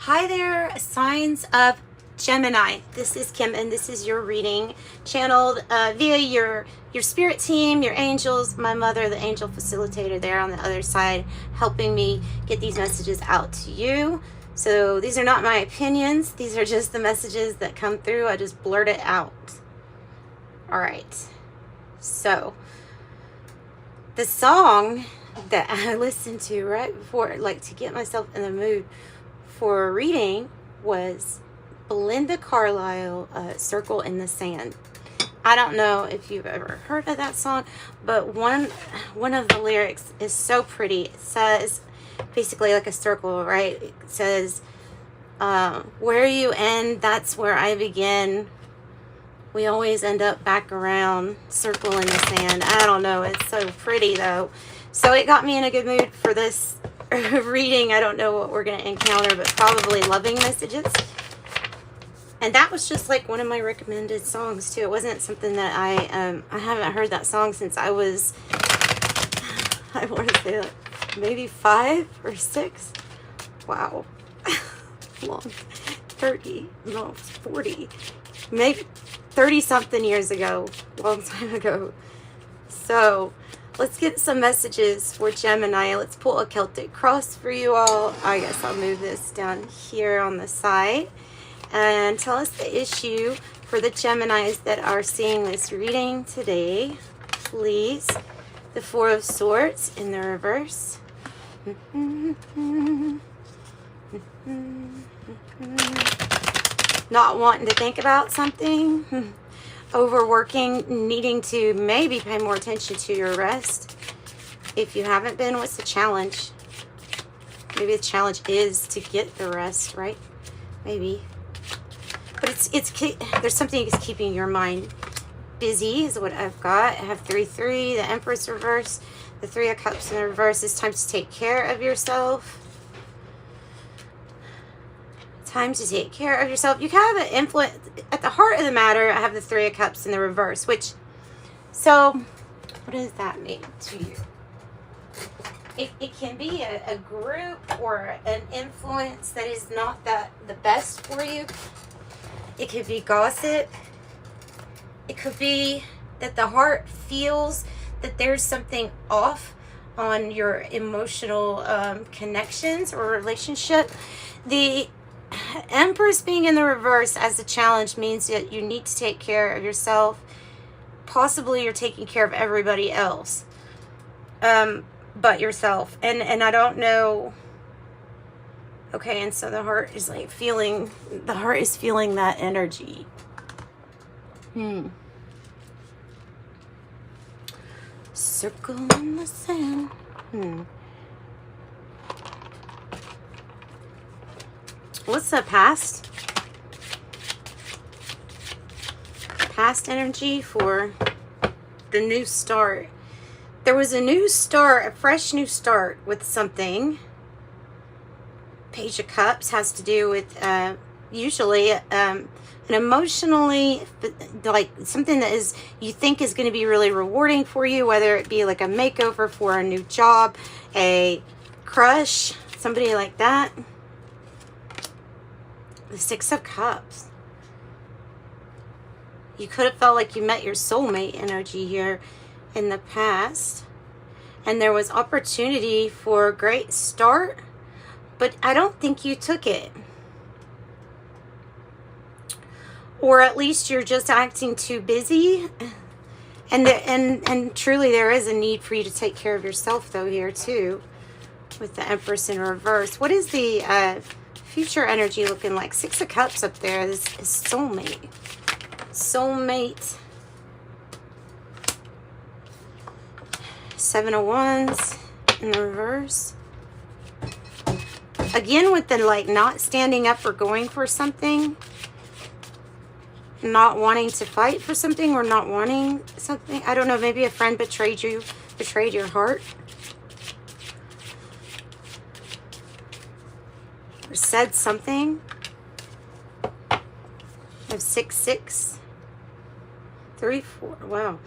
Hi there, signs of Gemini. This is Kim, and this is your reading channeled via your spirit team, your angels, my mother, the angel facilitator there on the other side, helping me get these messages out to you. So these are not my opinions. These are just the messages that come through. I just blurt it out. All right. So the song that I listened to right before, like to get myself in the mood for reading, was Belinda Carlisle, Circle in the Sand. I don't know if you've ever heard of that song, but one of the lyrics is so pretty. It says, basically like a circle, right? It says, where you end, that's where I begin. We always end up back around, circle in the sand. I don't know. It's so pretty, though. So it got me in a good mood for this reading. I don't know what we're going to encounter, but probably loving messages. And that was just like one of my recommended songs, too. It wasn't something that I haven't heard that song since I was, I want to say like maybe 5 or 6. Wow. Long. 30, no, 40. Maybe 30-something years ago. Long time ago. So let's get some messages for Gemini. Let's pull a Celtic cross for you all. I guess I'll move this down here on the side. And tell us the issue for the Geminis that are seeing this reading today, please. The Four of Swords in the reverse. Not wanting to think about something. Overworking, needing to maybe pay more attention to your rest. If you haven't been, what's the challenge? Maybe the challenge is to get the rest, right? Maybe. But there's something that's keeping your mind busy is what I've got. I have 3-3, the Empress reverse, the 3 of Cups in the reverse. It's time to take care of yourself. Time to take care of yourself. You have an influence at the heart of the matter. I have the 3 of Cups in the reverse, which, so what does that mean to you? It can be a group or an influence that is not the best for you. It could be gossip. It could be that the heart feels that there's something off on your emotional connections or relationship. The Empress being in the reverse as a challenge means that you need to take care of yourself. Possibly you're taking care of everybody else but yourself. And I don't know. Okay, and so the heart is like feeling that energy. Circle in the sand. What's the past? Past energy for the new start. There was a new start, a fresh new start with something. Page of Cups has to do with usually an emotionally, like something that is you think is going to be really rewarding for you, whether it be like a makeover for a new job, a crush, somebody like that. The 6 of Cups. You could have felt like you met your soulmate energy here in the past. And there was opportunity for a great start, but I don't think you took it. Or at least you're just acting too busy. And truly there is a need for you to take care of yourself though here too. With the Empress in reverse. What is the future energy looking like? 6 of Cups up there. This is soulmate. Soulmate. 7 of Wands in the reverse. Again with the like not standing up or going for something. Not wanting to fight for something or not wanting something. I don't know, maybe a friend betrayed you, betrayed your heart. Or said something. I have 6-6. 3-4. Wow.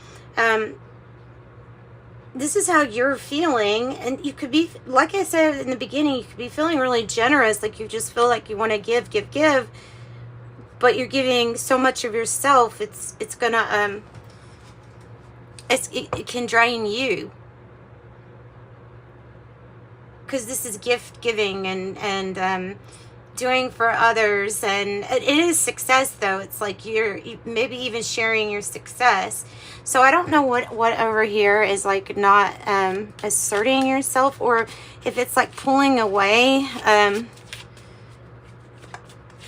this is how you're feeling. And you could be, like I said in the beginning, you could be feeling really generous, like you just feel like you want to give, but you're giving so much of yourself, it's gonna it can drain you, because this is gift giving and doing for others, and it is success though. It's like you're maybe even sharing your success. So I don't know what over here is like not asserting yourself, or if it's like pulling away,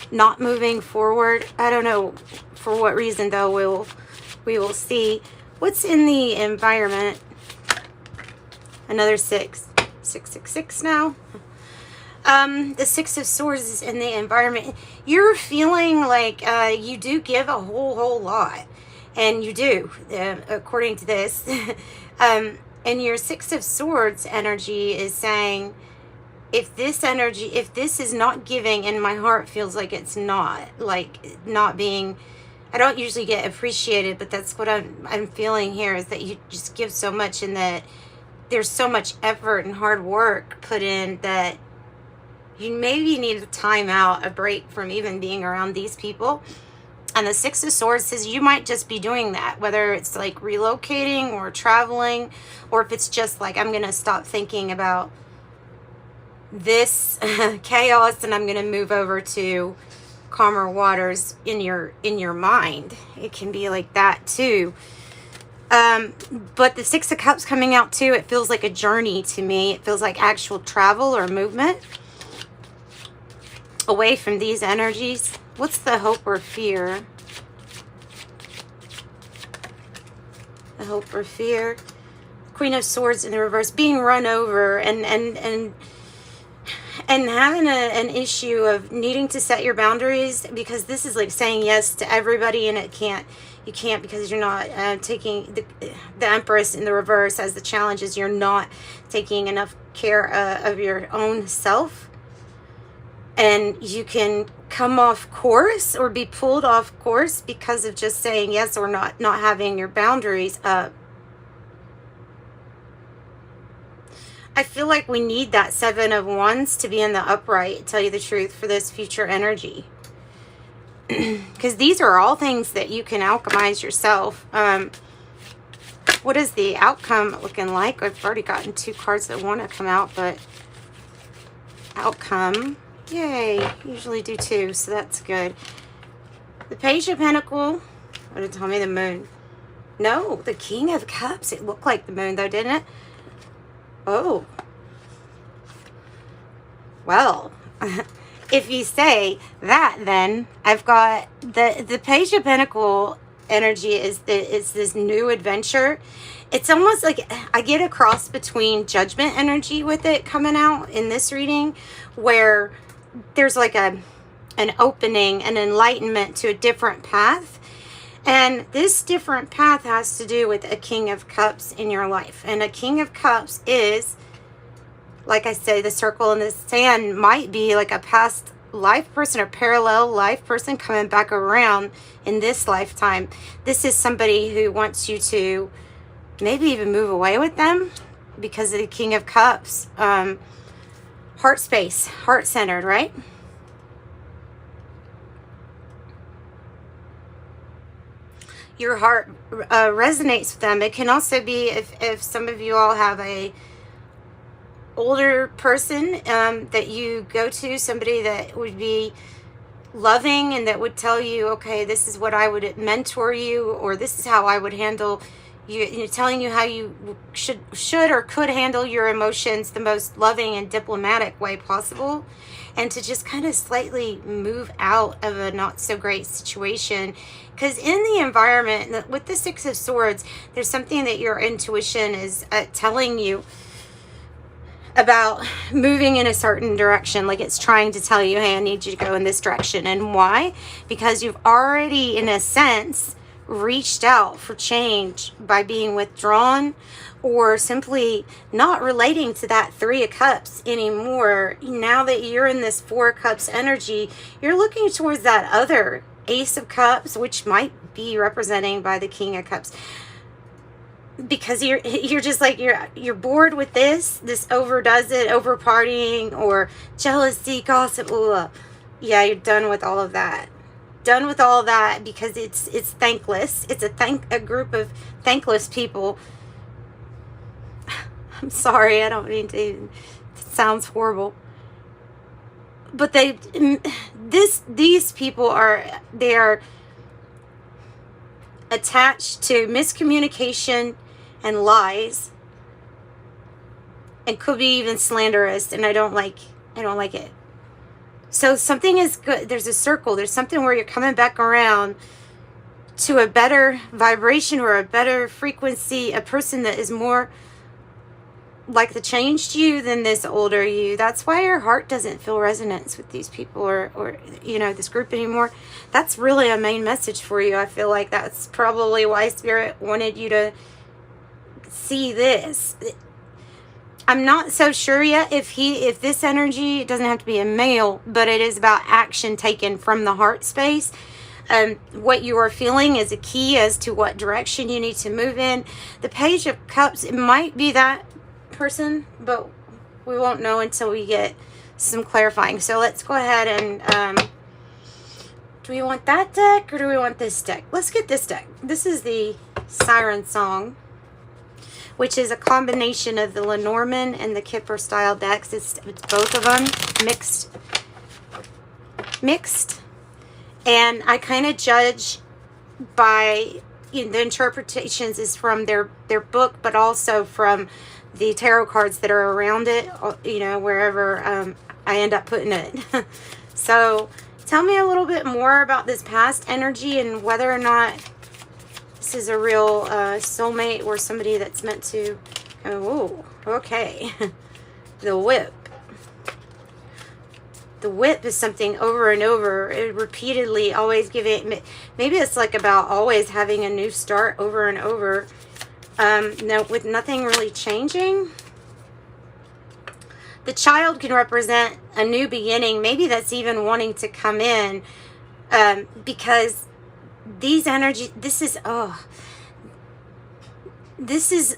not moving forward. I don't know for what reason though. We will see. What's in the environment? Another 666 now. The 6 of Swords is in the environment. You're feeling like you do give a whole lot, and you do, according to this. And your 6 of Swords energy is saying, if this is not giving, and my heart feels like it's not being, I don't usually get appreciated, but that's what I'm feeling here, is that you just give so much, and that there's so much effort and hard work put in that you maybe need a time out, a break from even being around these people. And the 6 of Swords says you might just be doing that, whether it's like relocating or traveling, or if it's just like, I'm going to stop thinking about this chaos and I'm going to move over to calmer waters in your mind. It can be like that too. But the 6 of Cups coming out too, it feels like a journey to me. It feels like actual travel or movement away from these energies. What's the hope or fear? The hope or fear. Queen of Swords in the reverse, being run over and having an issue of needing to set your boundaries, because this is like saying yes to everybody, and you can't because you're not taking the Empress in the reverse as the challenge is you're not taking enough care of your own self. And you can come off course or be pulled off course because of just saying yes or not having your boundaries up. I feel like we need that 7 of Wands to be in the upright, tell you the truth, for this future energy. Because these are all things that you can alchemize yourself. What is the outcome looking like? I've already gotten 2 cards that want to come out, but outcome. Yay, usually do 2, so that's good. The Page of Pentacles. What did it tell me? The Moon. No, the King of Cups. It looked like the Moon though, didn't it? Oh. Well, if you say that, then I've got the Page of Pentacles energy is this new adventure. It's almost like I get a cross between Judgment energy with it coming out in this reading, where there's like an opening, an enlightenment to a different path. And this different path has to do with a King of Cups in your life. And a King of Cups is, like I say, the circle in the sand might be like a past life person or parallel life person coming back around in this lifetime. This is somebody who wants you to maybe even move away with them because of the King of Cups. Heart space, heart-centered, right? Your heart resonates with them. It can also be if some of you all have a older person that you go to, somebody that would be loving and that would tell you, okay, this is what I would mentor you, or this is how I would handle you, telling you how you should or could handle your emotions the most loving and diplomatic way possible, and to just kind of slightly move out of a not so great situation. Because in the environment with the 6 of Swords, there's something that your intuition is telling you about moving in a certain direction. Like it's trying to tell you, hey, I need you to go in this direction. And why? Because you've already, in a sense, reached out for change by being withdrawn, or simply not relating to that 3 of Cups anymore. Now that you're in this 4 of Cups energy, you're looking towards that other Ace of Cups, which might be representing by the King of Cups. because you're just like, you're bored with this overdoes it, over partying, or jealousy, gossip. Ugh. Yeah, you're done with all of that. Done with all that, because it's thankless. It's a group of thankless people. I'm sorry, I don't mean to. It sounds horrible. But these people are attached to miscommunication and lies, and could be even slanderous, and I don't like it. So something is good. There's a circle. There's something where you're coming back around to a better vibration or a better frequency, a person that is more like the changed you than this older you. That's why your heart doesn't feel resonance with these people or this group anymore. That's really a main message for you. I feel like that's probably why Spirit wanted you to see this. I'm not so sure yet if this energy, it doesn't have to be a male, but it is about action taken from the heart space. What you are feeling is a key as to what direction you need to move in. The Page of Cups, it might be that person, but we won't know until we get some clarifying. So let's go ahead and do we want that deck or do we want this deck? Let's get this deck. This is the Siren Song, which is a combination of the Lenormand and the Kipper style decks. It's both of them mixed, and I kind of judge by the interpretations is from their book, but also from the tarot cards that are around it, wherever I end up putting it. So tell me a little bit more about this past energy and whether or not this is a real soulmate or somebody that's meant to. Oh, okay. The Whip. The Whip is something over and over, repeatedly, always giving. Maybe it's like about always having a new start over and over. No, with nothing really changing. The Child can represent a new beginning. Maybe that's even wanting to come in, because these energies, this is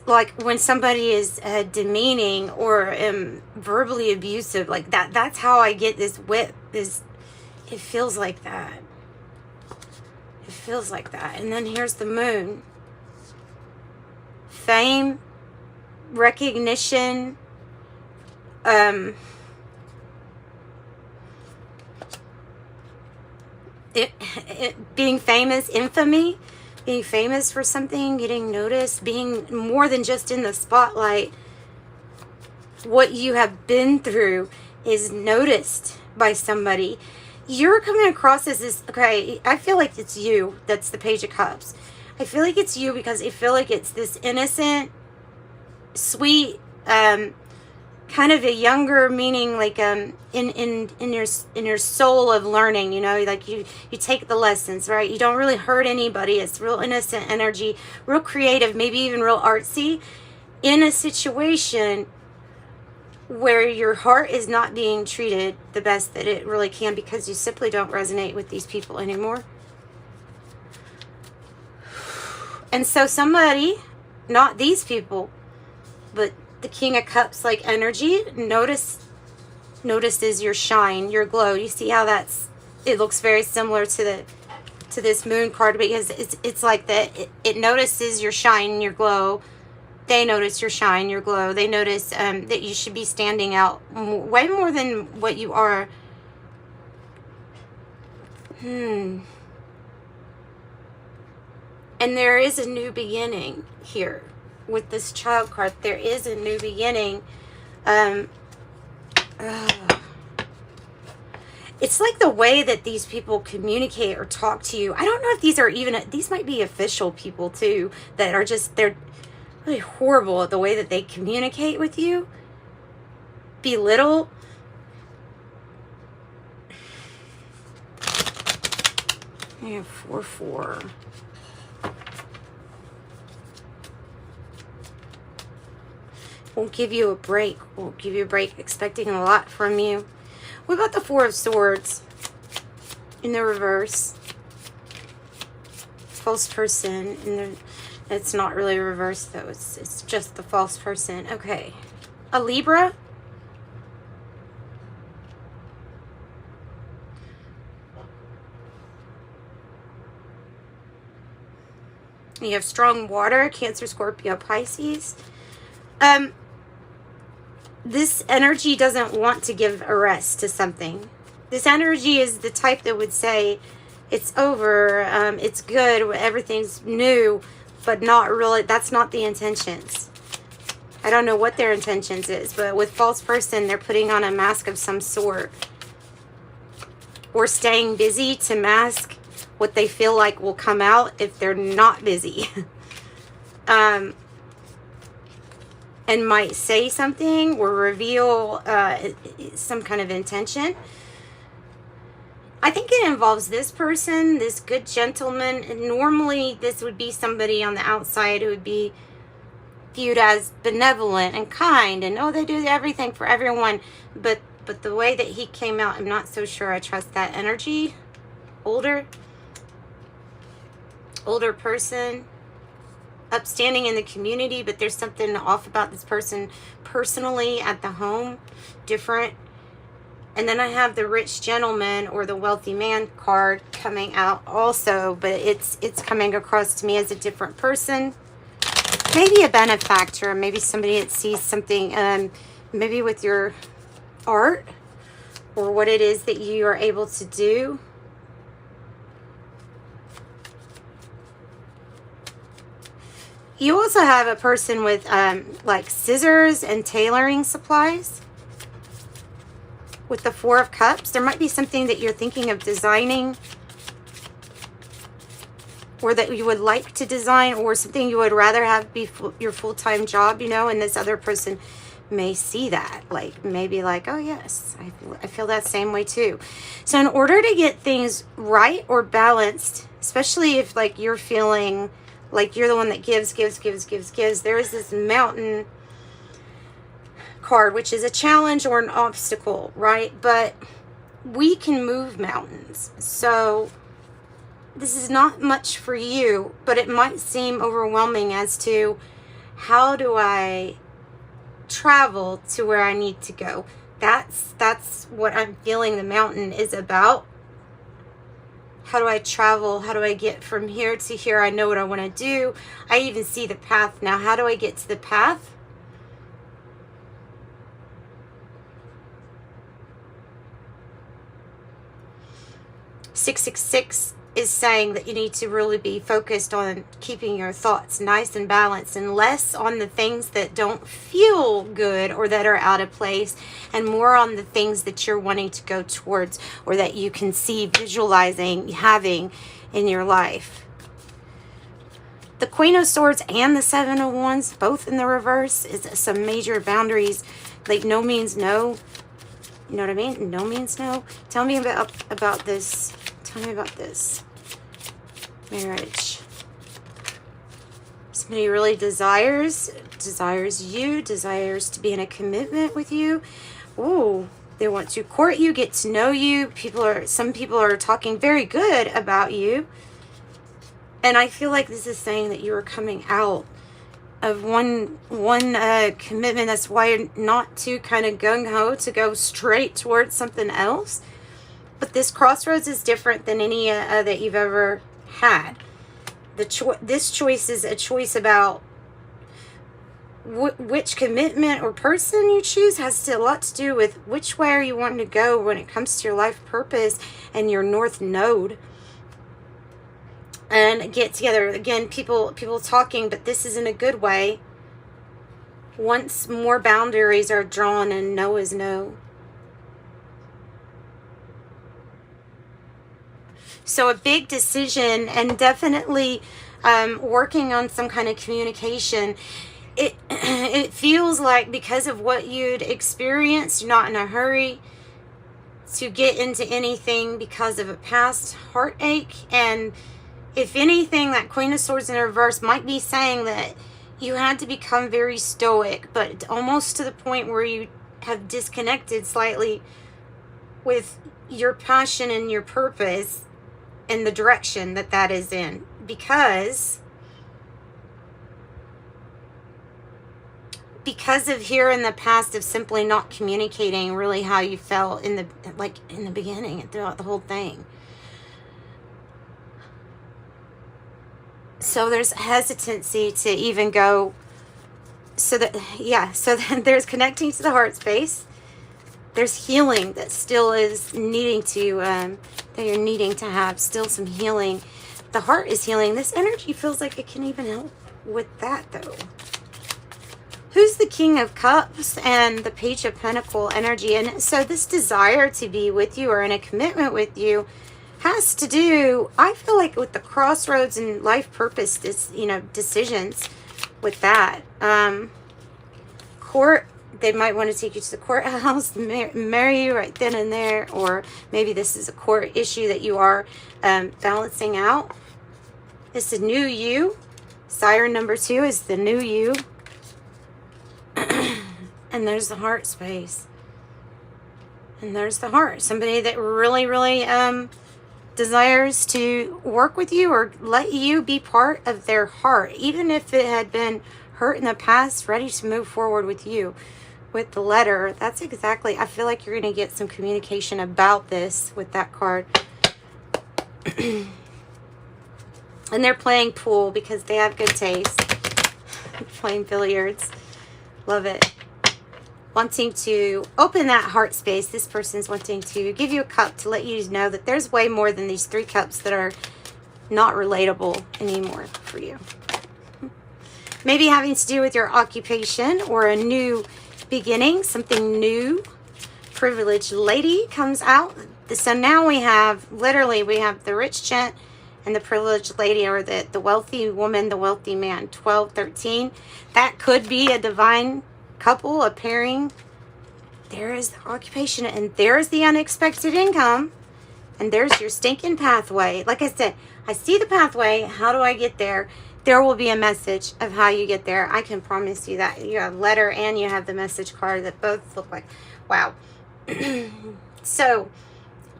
like when somebody is demeaning or verbally abusive, like that. That's how I get this Whip. It feels like that. It feels like that. And then here's the Moon. Fame, recognition, being famous, infamy, being famous for something, getting noticed, being more than just in the spotlight. What you have been through is noticed by somebody. You're coming across as this, okay, I feel like it's you. That's the Page of Cups. I feel like it's you because I feel like it's this innocent, sweet, kind of a younger, meaning like in your soul of learning, like you take the lessons, right? You don't really hurt anybody. It's real innocent energy, real creative, maybe even real artsy, in a situation where your heart is not being treated the best that it really can, because you simply don't resonate with these people anymore. And so somebody, not these people, but the King of Cups like energy, notices your shine, your glow. You see how it looks very similar to this Moon card, because it's like that. It notices your shine, your glow. They notice your shine, your glow. They notice that you should be standing out way more than what you are. And there is a new beginning here with this Child card. There is a new beginning. It's like the way that these people communicate or talk to you. I don't know if these might be official people too, that are they're really horrible at the way that they communicate with you. Belittle. Yeah, 4-4. Won't give you a break. Won't give you a break. Expecting a lot from you. What about the Four of Swords in the reverse? False person in It's not really reversed though. It's just the false person. Okay. A Libra. You have strong water, Cancer, Scorpio, Pisces. This energy doesn't want to give a rest to something. This energy is the type that would say, it's over, it's good, everything's new, but not really, that's not the intentions. I don't know what their intentions is, but with false person, they're putting on a mask of some sort. Or staying busy to mask what they feel like will come out if they're not busy. And might say something or reveal some kind of intention. I think it involves this person, this good gentleman. And normally this would be somebody on the outside who would be viewed as benevolent and kind and, oh, they do everything for everyone. But the way that he came out, I'm not so sure I trust that energy. Older person, upstanding in the community, but there's something off about this person personally at the home, different. And then I have the rich gentleman or the wealthy man card coming out also, but it's coming across to me as a different person. Maybe a benefactor, maybe somebody that sees something, maybe with your art or what it is that you are able to do. You also have a person with like scissors and tailoring supplies. With the Four of Cups, there might be something that you're thinking of designing or that you would like to design, or something you would rather have be your full-time job, you know, and this other person may see that, like maybe like, oh yes, I feel that same way too. So in order to get things right or balanced, especially if like you're feeling like you're the one that gives, there is this mountain card, which is a challenge or an obstacle, right? But we can move mountains. So this is not much for you, but it might seem overwhelming as to how do I travel to where I need to go. That's what I'm feeling the mountain is about. How do I travel? How do I get from here to here? I know what I want to do. I even see the path now. How do I get to the path? (666) is saying that you need to really be focused on keeping your thoughts nice and balanced, and less on the things that don't feel good or that are out of place, and more on the things that you're wanting to go towards or that you can see visualizing having in your life. The Queen of Swords and the Seven of Wands, both in the reverse, is some major boundaries. Like no means no. You know what I mean? No means no. Tell me about this. Tell me about this marriage. Somebody really desires you, desires to be in a commitment with you. Ooh, they want to court you, get to know you. Some people are talking very good about you. And I feel like this is saying that you are coming out of one commitment. That's why you're not too kind of gung-ho to go straight towards something else. But this crossroads is different than any that you've ever had. This choice is a choice about which commitment or person you choose. Has a lot to do with which way are you wanting to go when it comes to your life purpose and your North Node. And get together. Again, people talking, but this is in a good way. Once more boundaries are drawn and no is no. So a big decision, and definitely working on some kind of communication. It feels like because of what you'd experienced, you're not in a hurry to get into anything because of a past heartache. And if anything, that Queen of Swords in reverse might be saying that you had to become very stoic, but almost to the point where you have disconnected slightly with your passion and your purpose and the direction that is in. Because because of here in the past of simply not communicating really how you felt in the beginning and throughout the whole thing. So there's hesitancy to even go, so then there's connecting to the heart space. There's healing that still is needing to, that you're needing to have, still some healing. The heart is healing. This energy feels like it can even help with that though. Who's the King of Cups and the Page of Pentacle energy? And so this desire to be with you or in a commitment with you has to do, I feel like, with the crossroads and life purpose, decisions with that. Court, they might want to take you to the courthouse, marry you right then and there, or maybe this is a court issue that you are balancing out. It's a new you. Siren number 2 is the new you. And there's the heart space. And there's the heart. Somebody that really, really desires to work with you or let you be part of their heart. Even if it had been hurt in the past, ready to move forward with you. With the letter, that's exactly, I feel like you're going to get some communication about this with that card. And they're playing pool because they have good taste. Playing billiards. Love it. Wanting to open that heart space. This person's wanting to give you a cup to let you know that there's way more than these 3 cups that are not relatable anymore for you. Maybe having to do with your occupation or a new beginning, something new. Privileged lady comes out. So now we have the rich gent and the privileged lady, or the wealthy woman, the wealthy man. 12, 13. That could be a divine couple, a pairing. There is the occupation, and there's the unexpected income, and there's your stinking pathway. Like I said, I see the pathway. How do I get there? There will be a message of how you get there. I can promise you that. You have a letter and you have the message card that both look like, wow. So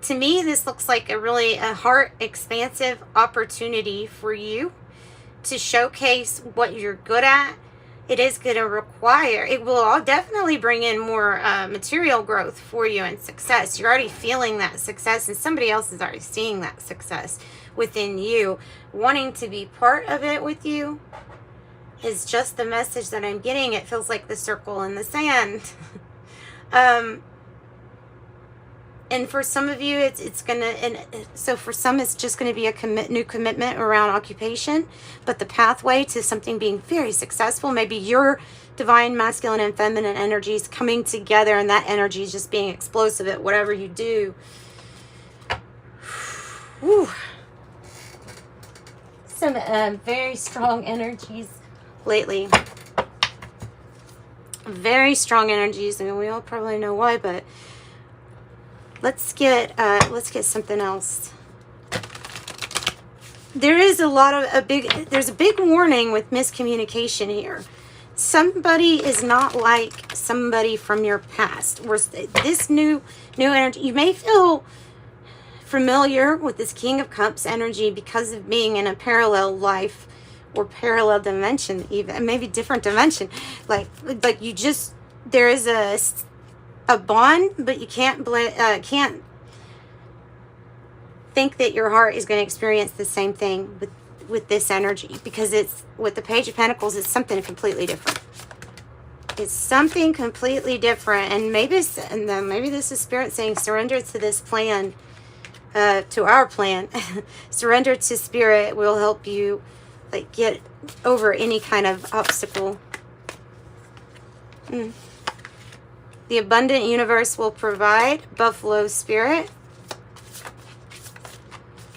to me, this looks like a heart expansive opportunity for you to showcase what you're good at. It is going to require, it will all definitely bring in more material growth for you and success. You're already feeling that success, and somebody else is already seeing that success within you. Wanting to be part of it with you is just the message that I'm getting. It feels like the circle in the sand. And for some of you, it's gonna, and so for some, it's just gonna be a new commitment around occupation. But the pathway to something being very successful, maybe your divine masculine and feminine energies coming together, and that energy is just being explosive at whatever you do. Whew. Some very strong energies lately. Very strong energies. I mean, we all probably know why, but let's get something else. There is there's a big warning with miscommunication here. Somebody is not like somebody from your past. This new energy, you may feel familiar with this King of Cups energy because of being in a parallel life or parallel dimension, even maybe different dimension. Like you just, there is a bond, but you can't think that your heart is going to experience the same thing with this energy, because it's with the Page of Pentacles, it's something completely different. It's something completely different, and maybe this is Spirit saying surrender to this plan, to our plan. Surrender to Spirit will help you get over any kind of obstacle. The abundant universe will provide. Buffalo Spirit.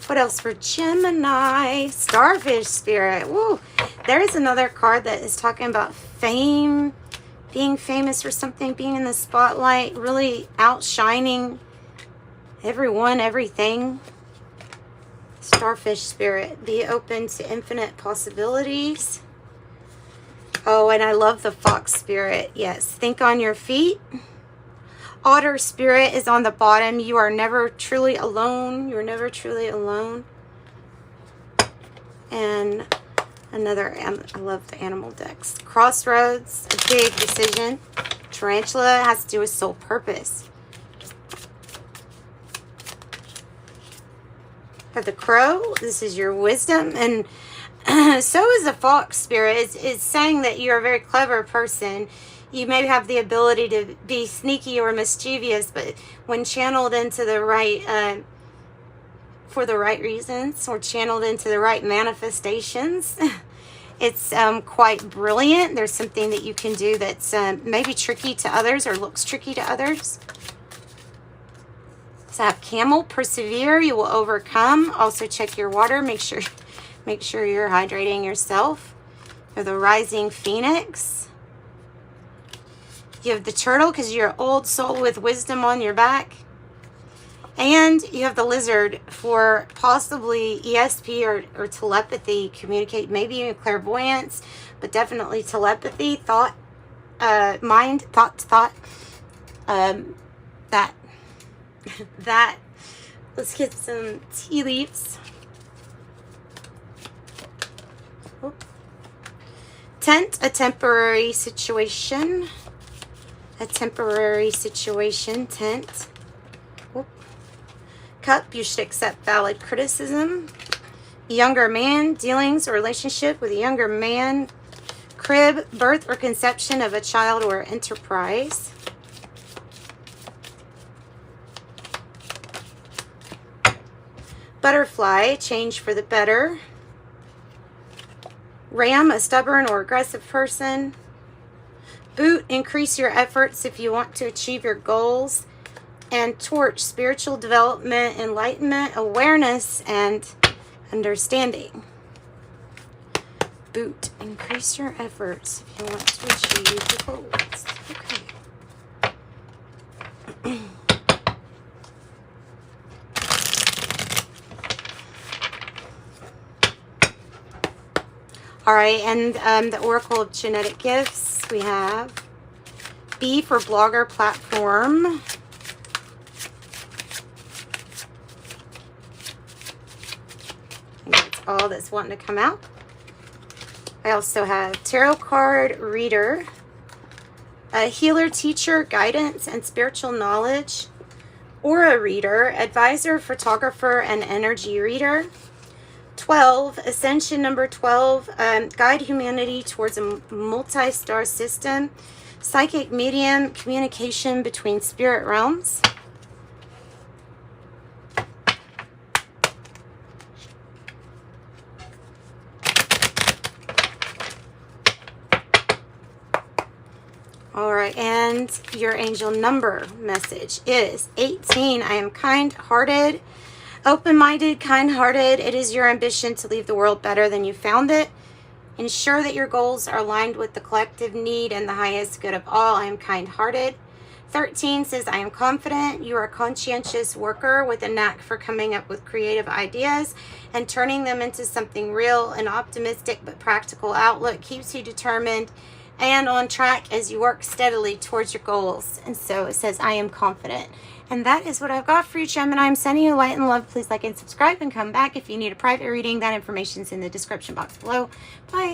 What else for Gemini? Starfish Spirit. Woo. There is another card that is talking about fame, being famous for something, being in the spotlight, really outshining everyone, everything. Starfish Spirit. Be open to infinite possibilities. Oh, and I love the Fox Spirit. Yes. Think on your feet. Otter Spirit is on the bottom. You are never truly alone. You're never truly alone. And Another, I love the animal decks. Crossroads, a big decision. Tarantula has to do with soul purpose. For the crow, this is your wisdom. And so is the fox spirit. It's saying that you're a very clever person. You may have the ability to be sneaky or mischievous, but when channeled into the right, for the right reasons, or channeled into the right manifestations, it's quite brilliant. There's something that you can do that's maybe tricky to others or looks tricky to others. So I have camel, persevere, you will overcome. Also check your water, make sure you're hydrating yourself. Or the rising phoenix. You have the turtle because you're an old soul with wisdom on your back. And you have the lizard for possibly ESP or telepathy, communicate, maybe even clairvoyance, but definitely telepathy, thought, mind, thought, that. Let's get some tea leaves. Oop. Tent, a temporary situation. A temporary situation, tent. Oop. Cup, you should accept valid criticism. Younger man, dealings or relationship with a younger man. Crib, birth or conception of a child or enterprise. Butterfly, change for the better. Ram, a stubborn or aggressive person. Boot, increase your efforts if you want to achieve your goals. And torch, spiritual development, enlightenment, awareness, and understanding. Boot, increase your efforts if you want to achieve your goals. Okay. All right, and the Oracle of Genetic Gifts, we have B for blogger platform. And that's all that's wanting to come out. I also have tarot card reader, a healer, teacher, guidance, and spiritual knowledge, aura reader, advisor, photographer, and energy reader. 12, ascension number 12, guide humanity towards a multi-star system, psychic medium, communication between spirit realms. All right, and your angel number message is 18. I am kind-hearted, open-minded, kind-hearted. It is your ambition to leave the world better than you found it. Ensure that your goals are aligned with the collective need and the highest good of all. I am kind-hearted. 13 says, I am confident. You are a conscientious worker with a knack for coming up with creative ideas and turning them into something real. An optimistic but practical outlook keeps you determined and on track as you work steadily towards your goals. And so it says, I am confident. And that is what I've got for you, Gemini. I'm sending you light and love. Please like and subscribe and come back if you need a private reading. That information is in the description box below. Bye.